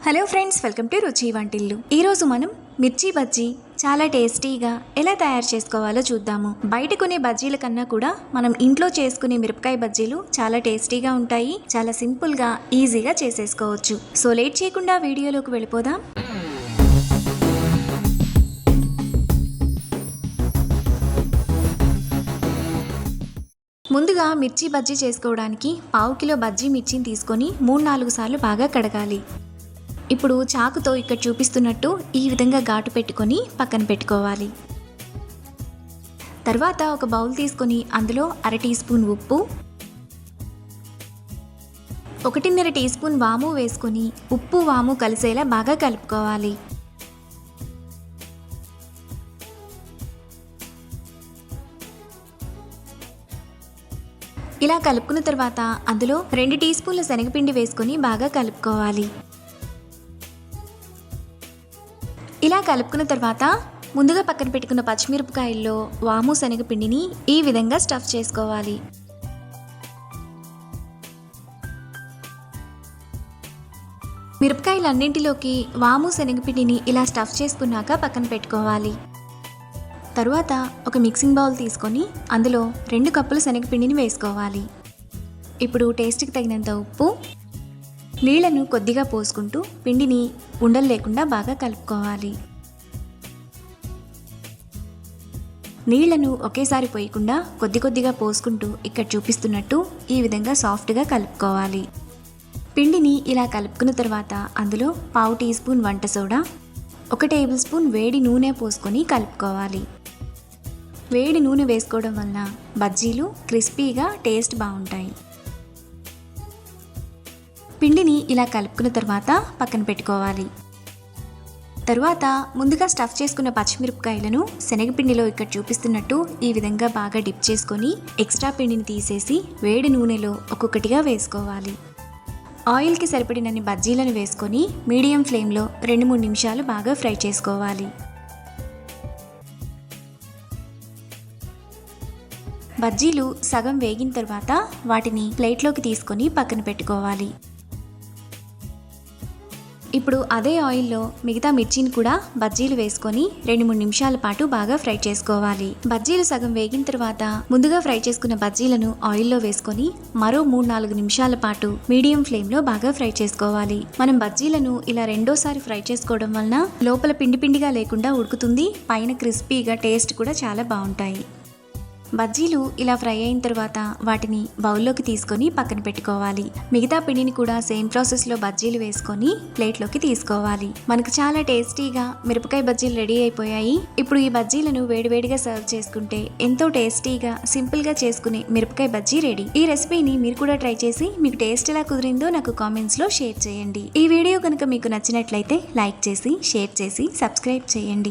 Hello friends, welcome to రుచి వంటిల్లు. ఈరోజు మనం మిర్చి బజ్జీ చాలా టేస్టీగా ఎలా తయారు చేసుకోవాలో చూద్దాము. బయట కొనే బజ్జీల కన్నా కూడా మనం ఇంట్లో చేసుకునే మిరపకాయ బజ్జీలు చాలా టేస్టీగా ఉంటాయి. చాలా సింపుల్గా ఈజీగా చేసేసుకోవచ్చు. సో లేట్ చేయకుండా వీడియోలోకి వెళ్ళిపోదాం. ముందుగా మిర్చి బజ్జీ చేసుకోవడానికి 1/2 కిలో బజ్జీ మిర్చిని తీసుకొని 3-4 సార్లు బాగా కడగాలి. ఇప్పుడు చాకుతో ఇక్కడ చూపిస్తున్నట్టు ఈ విధంగా ఘాటు పెట్టుకొని పక్కన పెట్టుకోవాలి. తర్వాత ఒక బౌల్ తీసుకొని అందులో 1/2 టీ స్పూన్ ఉప్పు, 1.5 టీ స్పూన్ వాము వేసుకొని ఉప్పు వాము కలిసేలా బాగా కలుపుకోవాలి. ఇలా కలుపుకున్న తర్వాత అందులో 2 టీ స్పూన్ల శనగపిండి వేసుకొని బాగా కలుపుకోవాలి. ఇలా కలుపుకున్న తర్వాత ముందుగా పక్కన పెట్టుకున్న పచ్చిమిరపకాయల్లో వాము శనగపిండిని ఈ విధంగా స్టఫ్ చేసుకోవాలి. మిరపకాయలన్నింటిలోకి వాము శనగపిండిని ఇలా స్టఫ్ చేసుకున్నాక పక్కన పెట్టుకోవాలి. తరువాత ఒక మిక్సింగ్ బౌల్ తీసుకొని అందులో 2 కప్పుల శనగపిండిని వేసుకోవాలి. ఇప్పుడు టేస్ట్కి తగినంత ఉప్పు, నీళ్లను కొద్దిగా పోసుకుంటూ పిండిని ఉండలు లేకుండా బాగా కలుపుకోవాలి. నీళ్లను ఒకేసారి పోయకుండా కొద్ది కొద్దిగా పోసుకుంటూ ఇక్కడ చూపిస్తున్నట్టు ఈ విధంగా సాఫ్ట్గా కలుపుకోవాలి. పిండిని ఇలా కలుపుకున్న తర్వాత అందులో 1/2 టీ స్పూన్ వంట సోడా, 1 టేబుల్ స్పూన్ వేడి నూనె పోసుకొని కలుపుకోవాలి. వేడి నూనె వేసుకోవడం వలన బజ్జీలు క్రిస్పీగా టేస్ట్ బాగుంటాయి. పిండిని ఇలా కలుపుకున్న తర్వాత పక్కన పెట్టుకోవాలి. తరువాత ముందుగా స్టఫ్ చేసుకున్న పచ్చిమిరపకాయలను శనగపిండిలో ఇక్కడ చూపిస్తున్నట్టు ఈ విధంగా బాగా డిప్ చేసుకొని ఎక్స్ట్రా పిండిని తీసేసి వేడి నూనెలో ఒక్కొక్కటిగా వేసుకోవాలి. ఆయిల్కి సరిపడినన్ని బజ్జీలను వేసుకొని మీడియం ఫ్లేమ్లో 2-3 నిమిషాలు బాగా ఫ్రై చేసుకోవాలి. బజ్జీలు సగం వేగిన తర్వాత వాటిని ప్లేట్లోకి తీసుకొని పక్కన పెట్టుకోవాలి. ఇప్పుడు అదే ఆయిల్లో మిగతా మిర్చిని కూడా బజ్జీలు వేసుకొని 2-3 నిమిషాల పాటు బాగా ఫ్రై చేసుకోవాలి. బజ్జీలు సగం వేగిన తర్వాత ముందుగా ఫ్రై చేసుకున్న బజ్జీలను ఆయిల్లో వేసుకొని మరో 3-4 నిమిషాల పాటు మీడియం ఫ్లేమ్లో బాగా ఫ్రై చేసుకోవాలి. మనం బజ్జీలను ఇలా రెండోసారి ఫ్రై చేసుకోవడం వలన లోపల పిండి పిండిగా లేకుండా ఉడుకుతుంది, పైన క్రిస్పీగా టేస్ట్ కూడా చాలా బాగుంటాయి. బజ్జీలు ఇలా ఫ్రై అయిన తర్వాత వాటిని బౌల్లోకి తీసుకొని పక్కన పెట్టుకోవాలి. మిగతా పిండిని కూడా సేమ్ ప్రాసెస్లో బజ్జీలు వేసుకొని ప్లేట్లోకి తీసుకోవాలి. మనకు చాలా టేస్టీగా మిరపకాయ బజ్జీలు రెడీ అయిపోయాయి. ఇప్పుడు ఈ బజ్జీలను వేడివేడిగా సర్వ్ చేసుకుంటే ఎంతో టేస్టీగా సింపుల్గా చేసుకునే మిరపకాయ బజ్జీ రెడీ. ఈ రెసిపీని మీరు కూడా ట్రై చేసి మీకు టేస్ట్ ఎలా కుదిరిందో నాకు కామెంట్స్లో షేర్ చేయండి. ఈ వీడియో కనుక మీకు నచ్చినట్లయితే లైక్ చేసి, షేర్ చేసి, సబ్స్క్రైబ్ చేయండి.